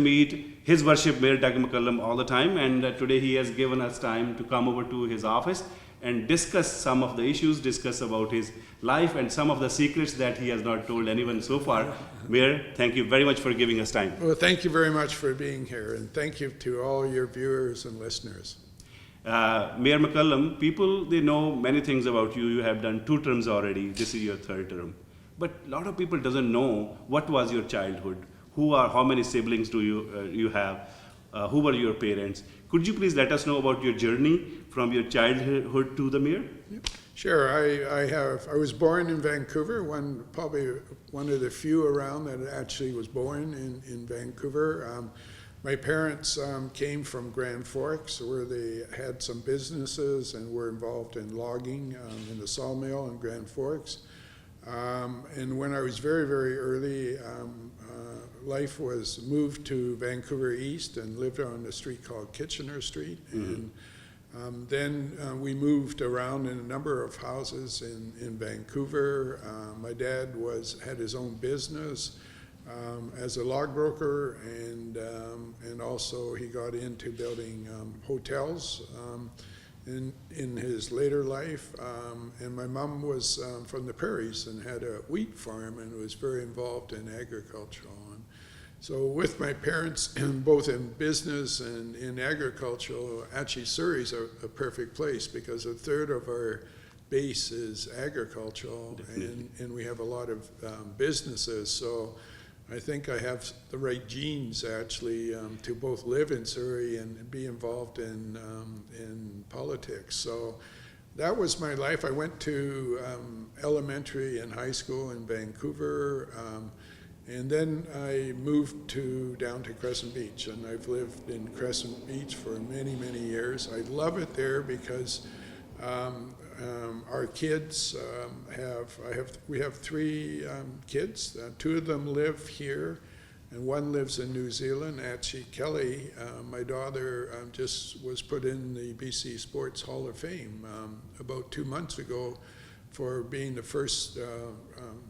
to meet his worship mayor, Doug McCallum, all the time, and today he has given us time to come over to his office and discuss some of the issues, discuss about his life and some of the secrets that he has not told anyone so far. Mayor, thank you very much for giving us time. Well, thank you very much for being here, and thank you to all your viewers and listeners. Mayor McCallum, people, they know many things about you. You have done 2 terms already. This is your 3rd term. But a lot of people doesn't know what was your childhood. How many siblings do you have? Who were your parents? Could you please let us know about your journey from your childhood to the mayor? Yep. Sure. I was born in Vancouver, probably one of the few around that actually was born in Vancouver. My parents came from Grand Forks, where they had some businesses and were involved in logging in the sawmill in Grand Forks. And when I was very, very early, life was moved to Vancouver East and lived on a street called Kitchener Street. Mm-hmm. And then we moved around in a number of houses in Vancouver. My dad had his own business as a log broker, and also he got into building hotels in his later life. And my mom was from the prairies and had a wheat farm and was very involved in agriculture. So with my parents, both in business and in agriculture, actually Surrey's a perfect place because 1/3 of our base is agricultural, and we have a lot of businesses. So I think I have the right genes actually to both live in Surrey and be involved in politics. So that was my life. I went to elementary and high school in Vancouver. And then I moved down to Crescent Beach, and I've lived in Crescent Beach for many, many years. I love it there because our kids we have 3 kids. 2 of them live here, and 1 lives in New Zealand. Actually, Kelly, my daughter, just was put in the BC Sports Hall of Fame about 2 months ago for being the first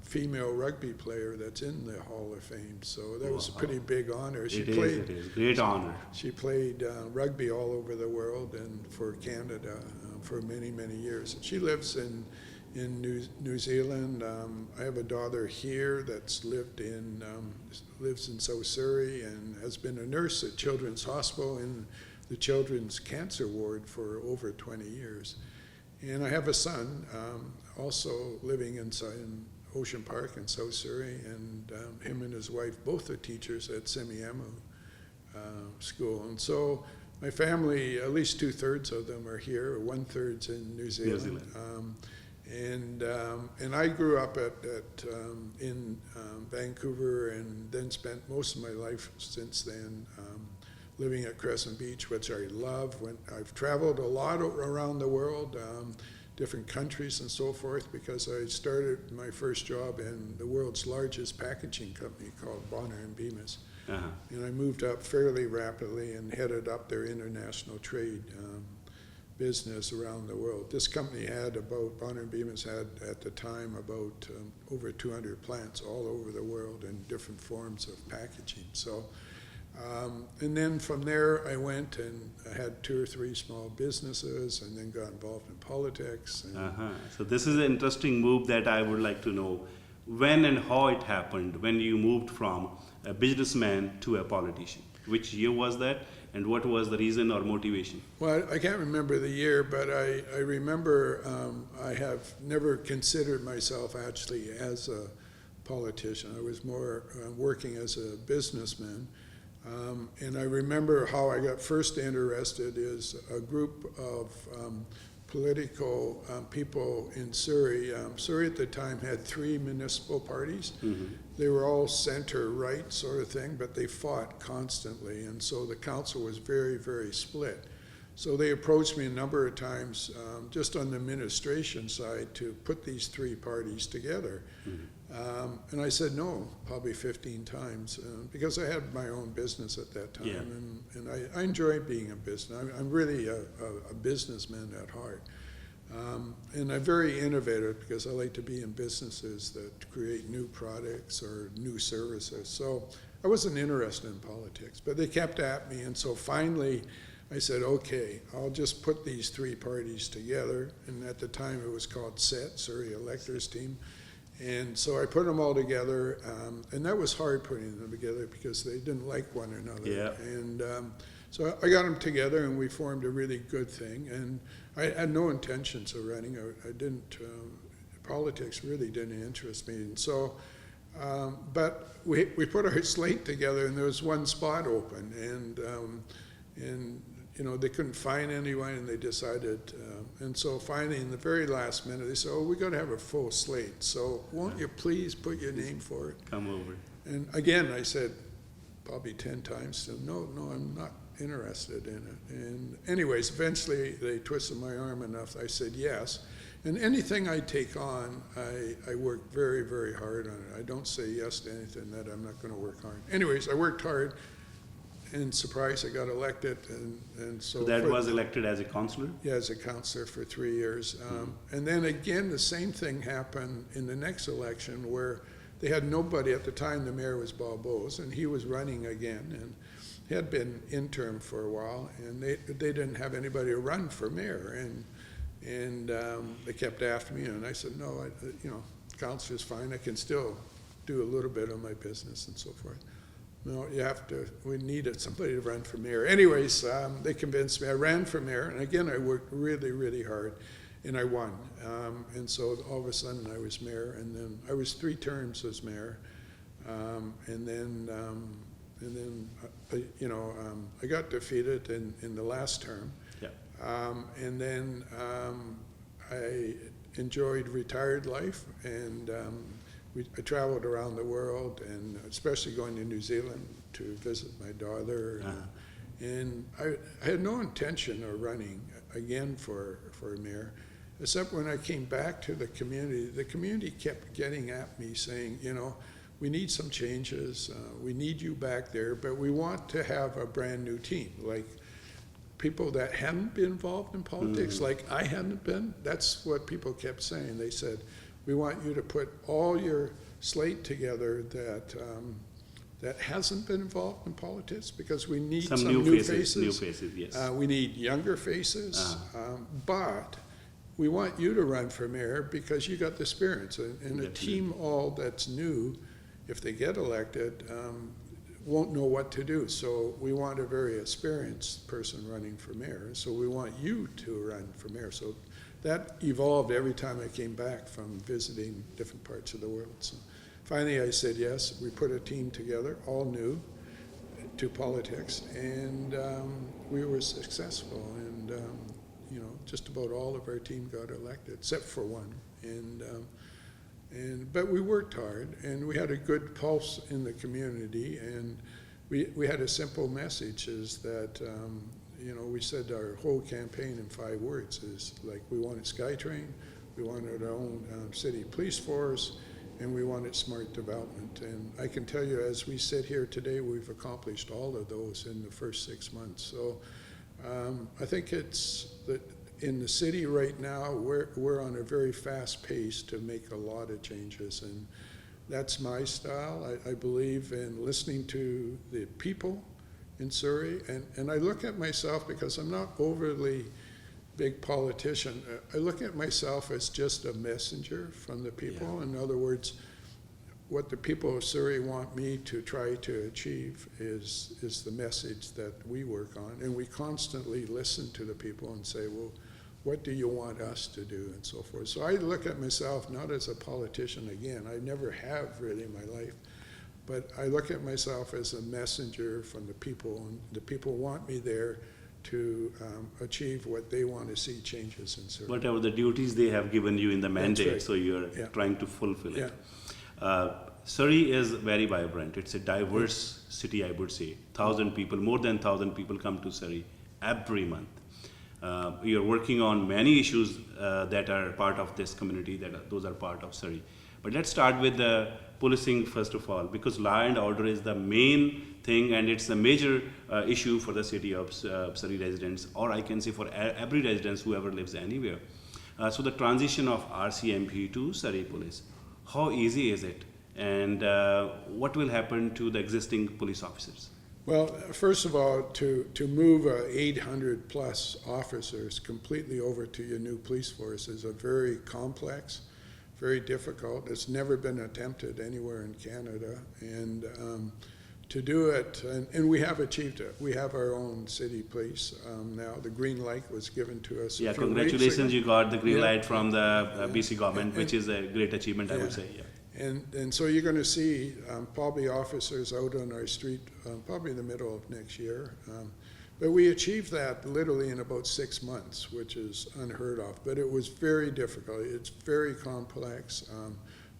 female rugby player that's in the Hall of Fame. So that was a pretty big honor. It is. Great honor. She played rugby all over the world and for Canada for many, many years. She lives in New Zealand. I have a daughter here that's lives in South Surrey and has been a nurse at Children's Hospital in the Children's Cancer Ward for over 20 years. And I have a son also living in Ocean Park in South Surrey, and him and his wife both are teachers at Semiahmoo School. And so my family, at least 2/3 of them are here, 1/3's in New Zealand. And I grew up in Vancouver, and then spent most of my life since then living at Crescent Beach, which I love. I've traveled a lot around the world, different countries and so forth, because I started my first job in the world's largest packaging company called Bonner and Bemis. Uh-huh. And I moved up fairly rapidly and headed up their international trade business around the world. This company Bonner and Bemis had at the time about over 200 plants all over the world in different forms of packaging. So. And then from there, I went and I had 2 or 3 small businesses, and then got involved in politics. So this is an interesting move that I would like to know when and how it happened when you moved from a businessman to a politician. Which year was that, and what was the reason or motivation? Well, I can't remember the year, but I remember I have never considered myself actually as a politician. I was more working as a businessman. And I remember how I got first interested is a group of political people in Surrey. Surrey at the time had 3 municipal parties. Mm-hmm. They were all center-right sort of thing, but they fought constantly, and so the council was very, very split. So they approached me a number of times just on the administration side to put these 3 parties together. Mm-hmm. And I said no, probably 15 times, because I had my own business at that time. Yeah. And I enjoy being a business. I'm really a businessman at heart. And I'm very innovative because I like to be in businesses that create new products or new services. So I wasn't interested in politics, but they kept at me, and so finally I said, okay, I'll just put these three parties together, and at the time it was called SET, Surrey Electors Team, and so I put them all together, and that was hard putting them together because they didn't like one another. Yeah. And so I got them together, and we formed a really good thing, and I had no intentions of running. I didn't, politics really didn't interest me, and so, but we put our slate together, and there was one spot open, and you know, they couldn't find anyone, and they decided, and so finally, in the very last minute, they said, oh, we got to have a full slate, so won't you please put your name for it? Come over. And again, I said, probably 10 times, to no, I'm not interested in it. And anyways, eventually, they twisted my arm enough, I said yes. And anything I take on, I work very, very hard on it. I don't say yes to anything that I'm not going to work hard. Anyways, I worked hard, and surprise, I got elected, and so. So that was elected as a councillor? Yeah, as a councillor for 3 years. And then again, the same thing happened in the next election where they had nobody. At the time, the mayor was Bob Bowes, and he was running again, and he had been interim for a while, and they didn't have anybody to run for mayor, and they kept after me, and I said, no, you know, councillor's fine, I can still do a little bit of my business and so forth. No, you have to, we needed somebody to run for mayor. Anyways, they convinced me. I ran for mayor, and again, I worked really, really hard, and I won. And so all of a sudden, I was mayor, and then I was 3 terms as mayor, and then you know, I got defeated in the last term. Yeah. And then I enjoyed retired life, and I traveled around the world, and especially going to New Zealand to visit my daughter. And I had no intention of running again for mayor, except when I came back to the community kept getting at me saying, you know, we need some changes, we need you back there, but we want to have a brand new team, like people that hadn't been involved in politics, like I hadn't been. That's what people kept saying. They said, we want you to put all your slate together that hasn't been involved in politics, because we need some new faces. New faces, yes. We need younger faces, but we want you to run for mayor because you got the experience. And a team all that's new, if they get elected, won't know what to do. So we want a very experienced person running for mayor. So we want you to run for mayor. So that evolved every time I came back from visiting different parts of the world. So finally I said yes. We put a team together, all new to politics, and we were successful. And you know, just about all of our team got elected, except for one. But we worked hard, and we had a good pulse in the community, and we had a simple message, is that you know, we said our whole campaign in 5 words is like, we wanted SkyTrain, we wanted our own city police force, and we wanted smart development. And I can tell you, as we sit here today, we've accomplished all of those in the first 6 months. So I think it's that in the city right now, we're on a very fast pace to make a lot of changes, and that's my style. I believe in listening to the people in Surrey, and I look at myself, because I'm not overly big politician, I look at myself as just a messenger from the people. Yeah. In other words, what the people of Surrey want me to try to achieve is the message that we work on, and we constantly listen to the people and say, well, what do you want us to do, and so forth. So I look at myself not as a politician again, I never have really in my life, but I look at myself as a messenger from the people, and the people want me there to achieve what they want to see changes in Surrey. Whatever the duties they have given you in the mandate, right. So you're Yeah. trying to fulfill it. Yeah. Surrey is very vibrant. It's a diverse city, I would say. 1,000 people, more than 1,000 people come to Surrey every month. You're working on many issues that are part of this community, those are part of Surrey. But let's start with the policing first of all, because law and order is the main thing, and it's a major issue for the city of Surrey residents, or I can say for every resident whoever lives anywhere. So the transition of RCMP to Surrey Police, how easy is it? And what will happen to the existing police officers? Well, first of all, to move 800 plus officers completely over to your new police force is a very complex, very difficult. It's never been attempted anywhere in Canada, and to do it, and we have achieved it. We have our own city police now. The green light was given to us. Yeah, a few weeks congratulations! ago. You got the green Yeah. light from the BC government, which is a great achievement, I would say. Yeah. And so you're going to see probably officers out on our street probably in the middle of next year. But we achieved that literally in about 6 months, which is unheard of. But it was very difficult. It's very complex.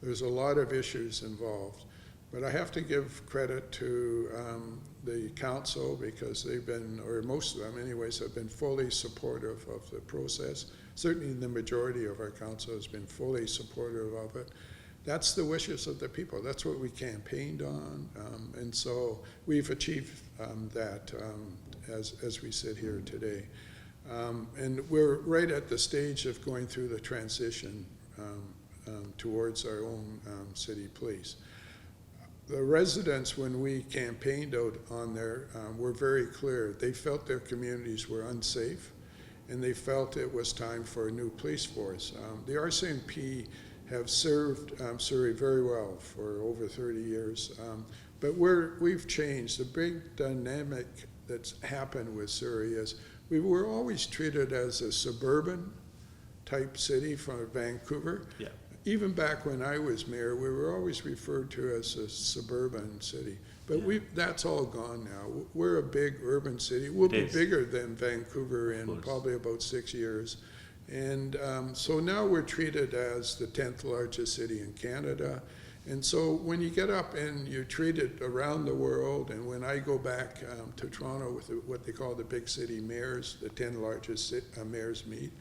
There's a lot of issues involved. But I have to give credit to the council because they've been, or most of them anyways, have been fully supportive of the process. Certainly the majority of our council has been fully supportive of it. That's the wishes of the people. That's what we campaigned on. And so we've achieved that as we sit here today. And we're right at the stage of going through the transition towards our own city police. The residents, when we campaigned out on there, were very clear. They felt their communities were unsafe, and they felt it was time for a new police force. The RCMP have served Surrey very well for over 30 years, but we've changed. The big dynamic that's happened with Surrey is we were always treated as a suburban type city from Vancouver. Yeah. Even back when I was mayor, we were always referred to as a suburban city. But that's all gone now. We're a big urban city. We'll be bigger than Vancouver in probably about 6 years. And so now we're treated as the 10th largest city in Canada. And so when you get up and you're treated around the world, and when I go back to Toronto with what they call the big city mayors, the 10 largest mayors meet,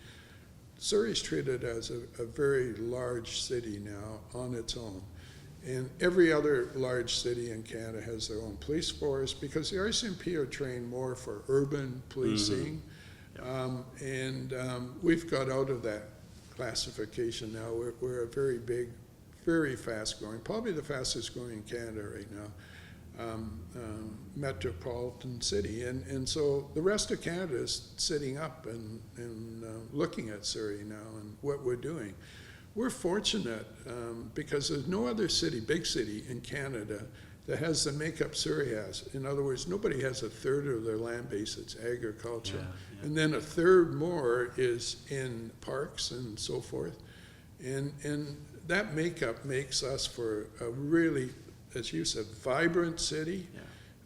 Surrey's treated as a very large city now on its own. And every other large city in Canada has their own police force because the RCMP are trained more for urban policing. We've got out of that classification now. We're a very big, very fast growing, probably the fastest growing in Canada right now, metropolitan city. And so the rest of Canada is sitting up and looking at Surrey now and what we're doing. We're fortunate because there's no other city, big city in Canada that has the makeup Surrey has. In other words, nobody has a third of their land base that's agriculture. And then a third more is in parks and so forth. And that makeup makes us for a really, as you said, vibrant city,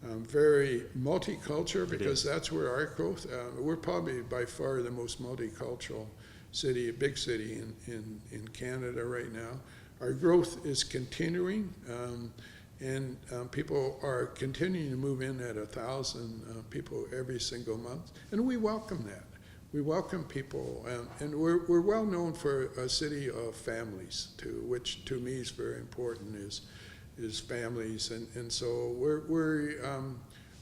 very multicultural because that's where our growth, we're probably by far the most multicultural city, a big city in Canada right now. Our growth is continuing. And people are continuing to move in at 1,000 people every single month, and we welcome that. We welcome people, and we're well known for a city of families too, which to me is very important. Is families, and so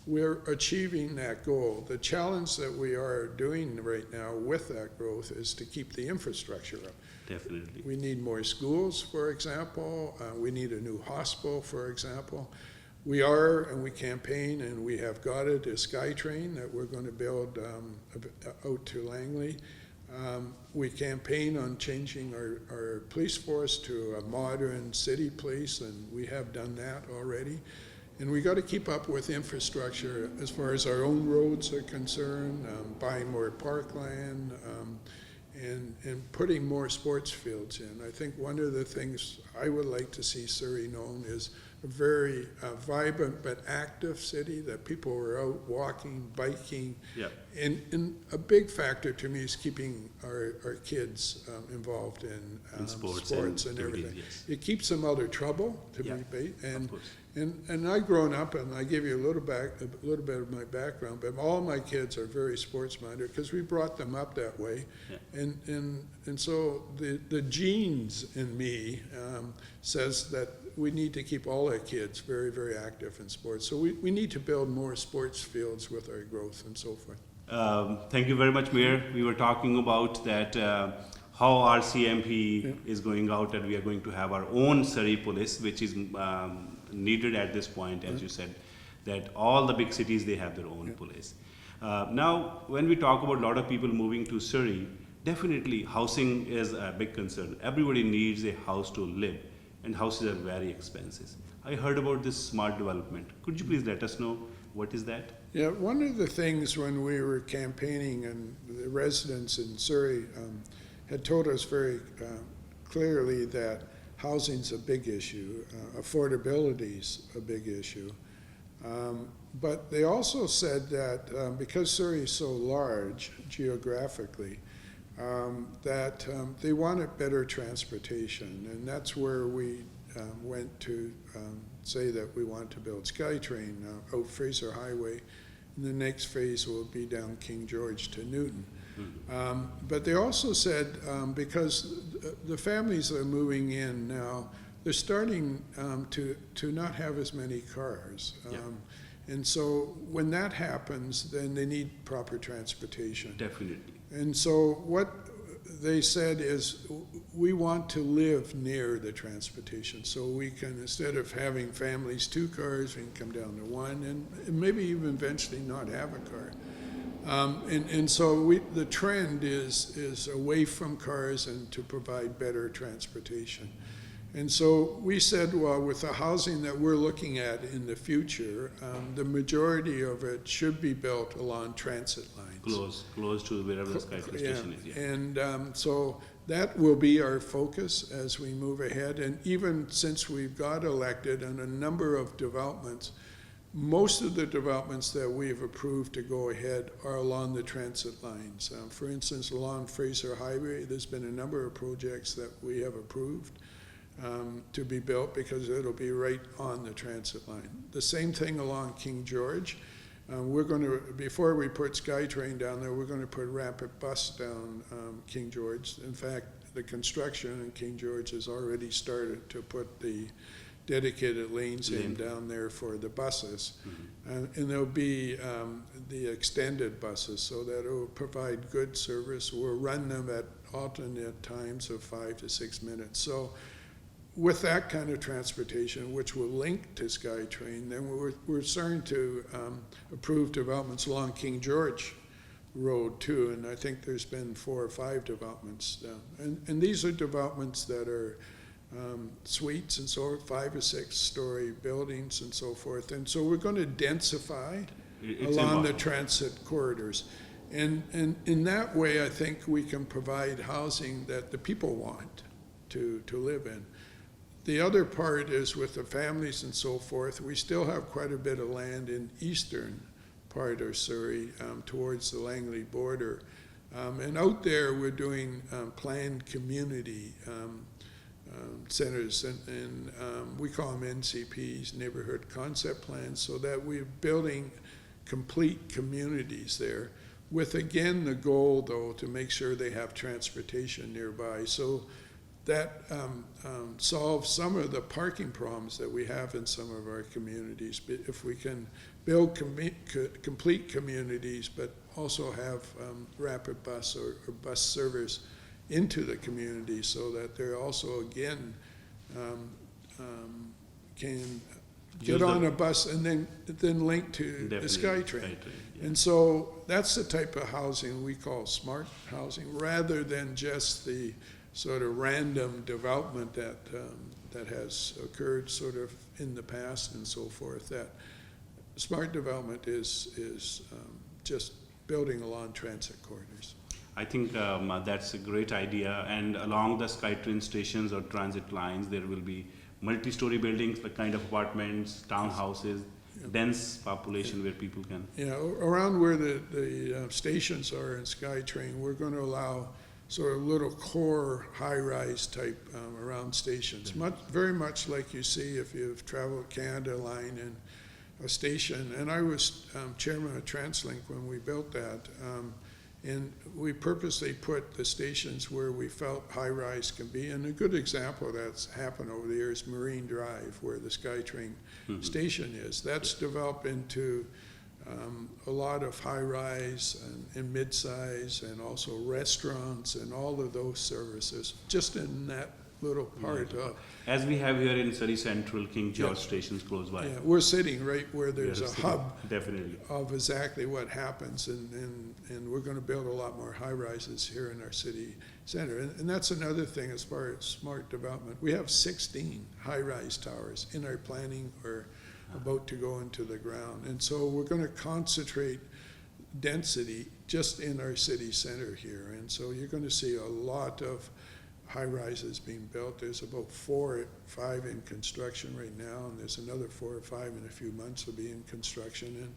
we're achieving that goal. The challenge that we are doing right now with that growth is to keep the infrastructure up. Definitely. We need more schools, for example. We need a new hospital, for example. We are, and we campaign, and we have got it, a SkyTrain that we're going to build out to Langley. We campaign on changing our police force to a modern city police, and we have done that already. And we got to keep up with infrastructure as far as our own roads are concerned, buying more parkland, and putting more sports fields in. I think one of the things I would like to see Surrey known is a very vibrant but active city that people are out walking, biking. And a big factor to me is keeping our kids involved in sports and everything. It keeps them out of trouble, to be and I've grown up, and I give you a little bit of my background, but all my kids are very sports-minded because we brought them up that way. And so the genes in me says that we need to keep all our kids very, very active in sports. So we need to build more sports fields with our growth and so forth. Thank you very much, Mayor. We were talking about that how our CMP is going out, and we are going to have our own Surrey police, which is needed at this point, as you said, that all the big cities, they have their own police. Now, when we talk about a lot of people moving to Surrey, definitely housing is a big concern. Everybody needs a house to live, and houses are very expensive. I heard about this smart development. Could you please let us know what is that? Yeah, one of the things when we were campaigning, and the residents in Surrey had told us very clearly that housing's a big issue, affordability's a big issue. But they also said that because Surrey is so large geographically, that they wanted better transportation, and that's where we went to say that we want to build SkyTrain out Fraser Highway, and the next phase will be down King George to Newton. But they also said because the families that are moving in now, they're starting to not have as many cars. And so when that happens, then they need proper transportation. Definitely. And so what they said is we want to live near the transportation, so we can, instead of having families 2 cars, we can come down to 1, and maybe even eventually not have a car. And so the trend is away from cars and to provide better transportation. And so we said, well, with the housing that we're looking at in the future, the majority of it should be built along transit lines. Close to wherever the SkyTrain station is. Yeah. And so that will be our focus as we move ahead. And even since we've got elected on a number of developments, most of the developments that we've approved to go ahead are along the transit lines. For instance, along Fraser Highway, there's been a number of projects that we have approved to be built because it'll be right on the transit line. The same thing along King George. We're going to, before we put SkyTrain down there, we're going to put rapid bus down King George. In fact, the construction in King George has already started to put the dedicated lanes in down there for the buses. And there'll be the extended buses, so that it will provide good service. We'll run them at alternate times of 5 to 6 minutes. So with that kind of transportation, which will link to SkyTrain, then we're starting to approve developments along King George Road too, and I think there's been 4 or 5 developments. And these are developments that are suites and so forth, 5 or 6 story buildings and so forth. And so we're going to densify along the transit corridors. And in that way, I think we can provide housing that the people want to live in. The other part is with the families and so forth, we still have quite a bit of land in eastern part of Surrey towards the Langley border. And out there, we're doing planned community centers, and we call them NCPs, neighborhood concept plans, so that we're building complete communities there with, again, the goal, though, to make sure they have transportation nearby. So that solves some of the parking problems that we have in some of our communities. But if we can build complete communities, but also have rapid bus or bus service into the community, so that they're also, again, can get on a bus and then link to the SkyTrain. And so that's the type of housing we call smart housing, rather than just the sort of random development that has occurred sort of in the past and so forth. That smart development is just building along transit corridors. I think that's a great idea. And along the SkyTrain stations or transit lines, there will be multi-story buildings, like kind of apartments, townhouses, dense population where people can. Yeah, around where the stations are in SkyTrain, we're going to allow sort of little core high-rise type around stations. Very much like you see if you've traveled Canada Line and a station. And I was chairman of TransLink when we built that. And we purposely put the stations where we felt high-rise can be. And a good example that's happened over the years, Marine Drive, where the SkyTrain station is. That's developed into a lot of high-rise and mid-size, and also restaurants and all of those services, just in that little part of. As we have here in Surrey Central, King George Yeah. stations close by. Yeah, we're sitting right where there's We are a sitting- hub Definitely. of exactly what happens, and we're gonna build a lot more high-rises here in our city center. And that's another thing as far as smart development. We have 16 high-rise towers in our planning or about to go into the ground. And so we're gonna concentrate density just in our city center here. And so you're gonna see a lot of high-rises being built. There's about 4 or 5 in construction right now, and there's another 4 or 5 in a few months will be in construction. And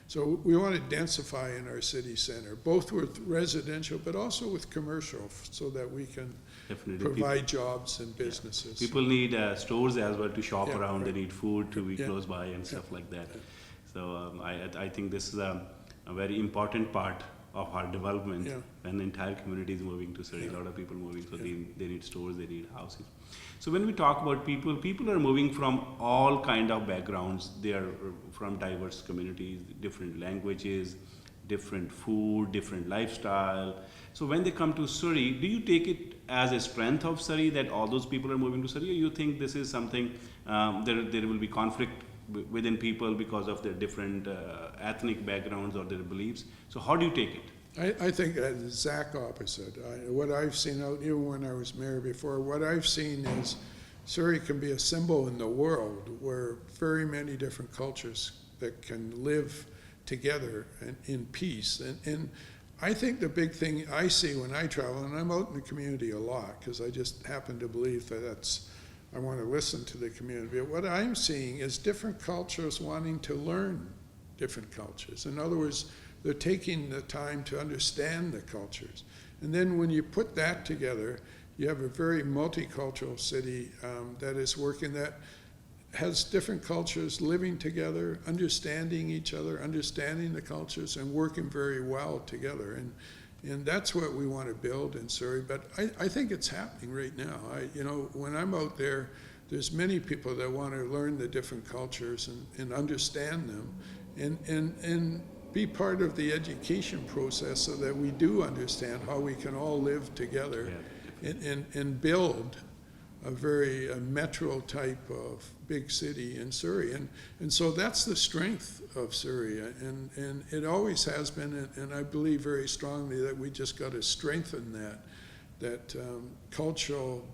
so we want to densify in our city center, both with residential, but also with commercial, so that we can Definitely. provide jobs and businesses. People need stores as well to shop Yeah, around. They right. need food to be Yeah. close by and stuff like that. So I think this is a very important part of our development Yeah. when the entire community is moving to Surrey. A lot of people moving, so Yeah. they need stores, they need houses. So when we talk about people, people are moving from all kind of backgrounds. They are from diverse communities, different languages, different food, different lifestyle. So when they come to Surrey, do you take it as a strength of Surrey that all those people are moving to Surrey, or you think this is something there will be conflict within people because of their different ethnic backgrounds or their beliefs? So how do you take it? I think the exact opposite. What I've seen out, even when I was mayor before, what I've seen is Surrey can be a symbol in the world where very many different cultures that can live together in peace. And I think the big thing I see when I travel, and I'm out in the community a lot, because I just happen to believe that I want to listen to the community. But what I'm seeing is different cultures wanting to learn different cultures. In other words, they're taking the time to understand the cultures. And then when you put that together, you have a very multicultural city that is working, that has different cultures living together, understanding each other, understanding the cultures, and working very well together. And that's what we want to build in Surrey. But I think it's happening right now. When I'm out there, there's many people that want to learn the different cultures and understand them, and be part of the education process so that we do understand how we can all live together and build a very metro type of big city in Surrey. And so that's the strength of Surrey, and it always has been, and I believe very strongly that we just got to strengthen that cultural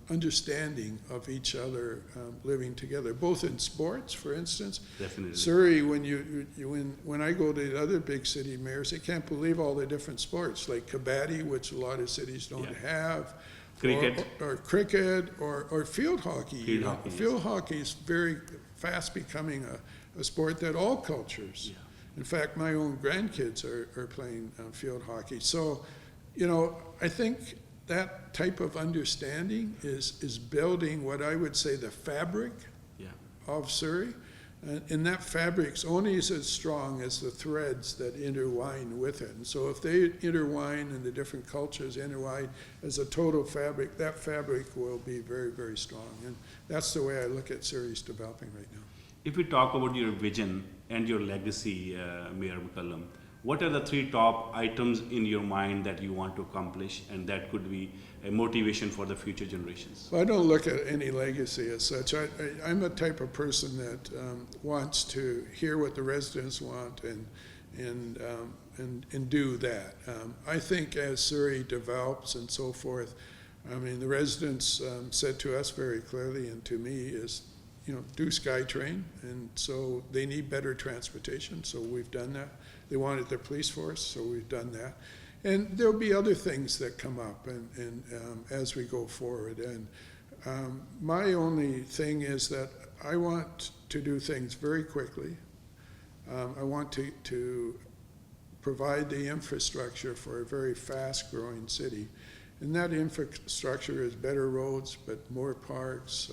understanding of each other living together, both in sports, for instance. Definitely. Surrey, when I go to the other big city mayors, they can't believe all the different sports, like kabaddi, which a lot of cities don't have. Cricket. Or cricket, or field hockey. Field hockey, yes. Field hockey is very fast becoming a sport that all cultures. Yeah. In fact, my own grandkids are playing field hockey. So, I think that type of understanding is building what I would say the fabric Yeah. of Surrey. And that fabric's only as strong as the threads that intertwine with it. And so if they intertwine and the different cultures intertwine as a total fabric, that fabric will be very, very strong. And that's the way I look at Surrey's developing right now. If we talk about your vision and your legacy, Mayor McCallum, what are the 3 top items in your mind that you want to accomplish, and that could be a motivation for the future generations? Well, I don't look at any legacy as such. I'm the type of person that wants to hear what the residents want and do that. I think as Surrey develops and so forth, the residents said to us very clearly, and to me, is do SkyTrain, and so they need better transportation, so we've done that. They wanted their police force, so we've done that. And there'll be other things that come up and as we go forward. And my only thing is that I want to do things very quickly. I want to provide the infrastructure for a very fast-growing city. And that infrastructure is better roads, but more parks,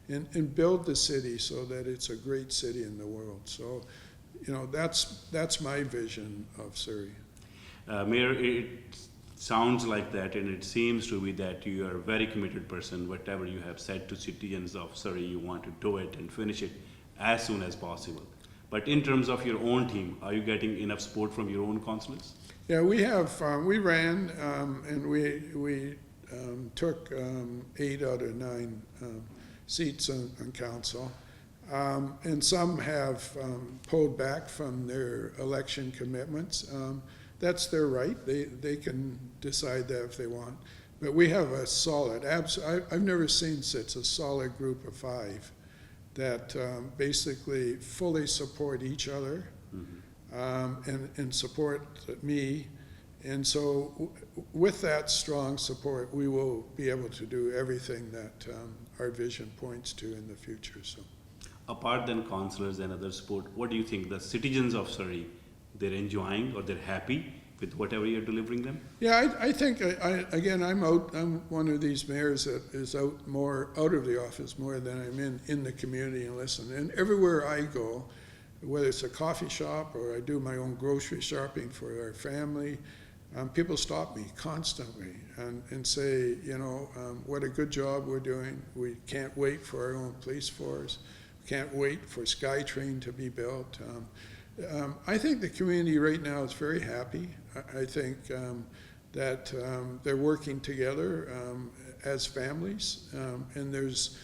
and build the city so that it's a great city in the world. So, that's my vision of Surrey. Mayor, it sounds like that, and it seems to be that you are a very committed person. Whatever you have said to citizens of Surrey, you want to do it and finish it as soon as possible. But in terms of your own team, are you getting enough support from your own councillors? Yeah, we have, we ran, and we took 8 out of 9 seats on council. And some have pulled back from their election commitments. That's their right. They can decide that if they want. But we have a solid, I've never seen such a solid group of 5 that basically fully support each other, and support me. And so with that strong support, we will be able to do everything that our vision points to in the future. So, apart than councillors and other support, what do you think the citizens of Surrey, they're enjoying or they're happy with whatever you're delivering them? yeah, I think, I'm one of these mayors that is out of the office more than I'm in the community and listen. And everywhere I go, whether it's a coffee shop or I do my own grocery shopping for our family, people stop me constantly and say, what a good job we're doing. We can't wait for our own police force. Can't wait for SkyTrain to be built. I think the community right now is very happy. I think that they're working together as families, and there's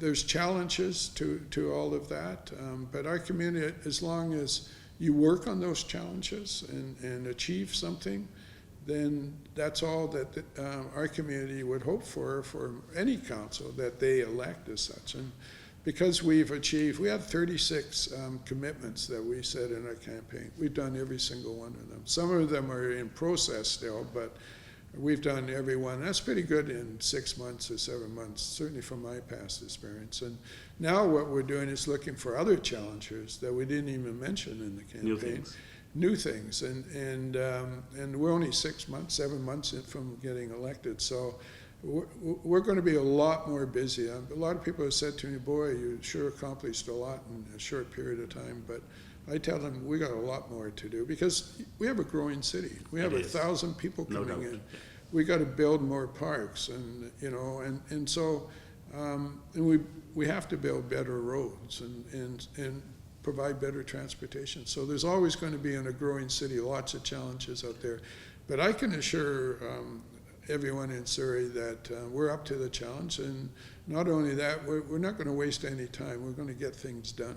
there's challenges to all of that. But our community, as long as you work on those challenges and achieve something, then that's all that our community would hope for any council that they elect as such. And because we have 36 commitments that we said in our campaign. We've done every single one of them. Some of them are in process still, but we've done every one. That's pretty good in 6 months or 7 months, certainly from my past experience. And now what we're doing is looking for other challengers that we didn't even mention in the campaign. New things. And we're only 6 months, 7 months in from getting elected. So we're going to be a lot more busy. A lot of people have said to me, boy, you sure accomplished a lot in a short period of time. But I tell them we got a lot more to do because we have a growing city. We have 1,000 people coming in. We got to build more parks, and so we have to build better roads and provide better transportation. So there's always going to be in a growing city lots of challenges out there. But I can assure everyone in Surrey that we're up to the challenge, and not only that, we're not going to waste any time. We're going to get things done.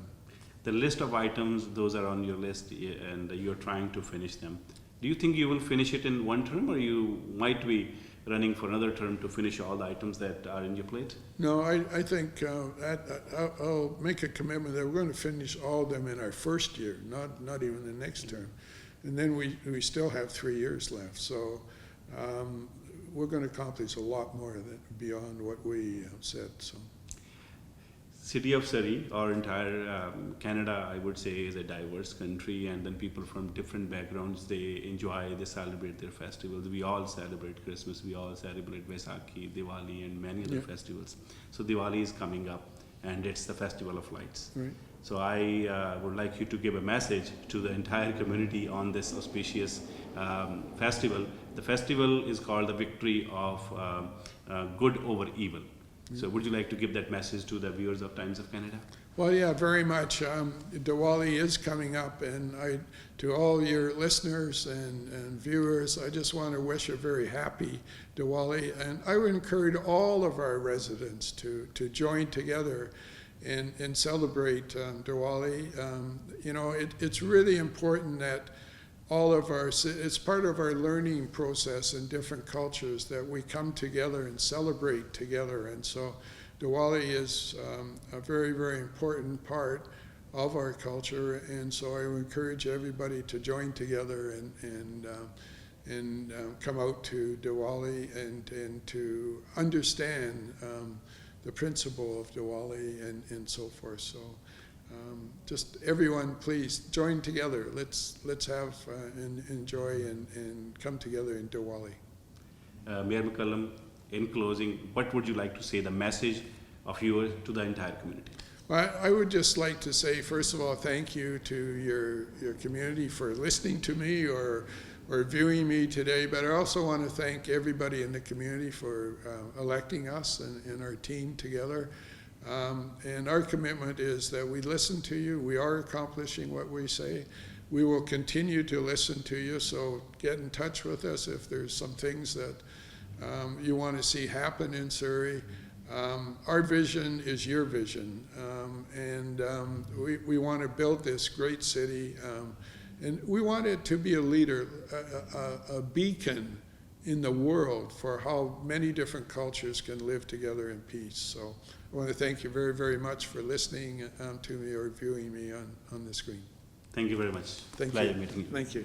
The list of items, those are on your list, and you're trying to finish them. Do you think you will finish it in one term, or you might be running for another term to finish all the items that are in your plate? No, I think I'll make a commitment that we're going to finish all of them in our first year, not even the next term. And then we still have 3 years left. So we're going to accomplish a lot more beyond what we said. So, City of Surrey, or entire Canada, I would say, is a diverse country, and then people from different backgrounds, they celebrate their festivals. We all celebrate Christmas, we all celebrate Vaisakhi, Diwali, and many other festivals. So Diwali is coming up, and it's the Festival of Lights. right. So I would like you to give a message to the entire community on this auspicious festival. The festival is called the Victory of Good over Evil. So would you like to give that message to the viewers of Times of Canada? Well, yeah, very much. Diwali is coming up, and to all your listeners and viewers, I just want to wish a very happy Diwali. And I would encourage all of our residents to join together and celebrate Diwali. It's really important that it's part of our learning process in different cultures that we come together and celebrate together. And so Diwali is a very, very important part of our culture. And so I would encourage everybody to join together and come out to Diwali and to understand the principle of Diwali and so forth. So just everyone, please join together. Let's have and enjoy and come together in Diwali. Mayor McCallum, in closing, what would you like to say, the message of yours to the entire community? Well, I would just like to say, first of all, thank you to your community for listening to me or viewing me today. But I also want to thank everybody in the community for electing us and our team together. And our commitment is that we listen to you. We are accomplishing what we say. We will continue to listen to you, so get in touch with us if there's some things that you want to see happen in Surrey. Our vision is your vision, and we want to build this great city, and we want it to be a leader, a beacon in the world for how many different cultures can live together in peace. So I want to thank you very, very much for listening to me or viewing me on the screen. Thank you very much. Thank Pleasure you. meeting you. Thank you.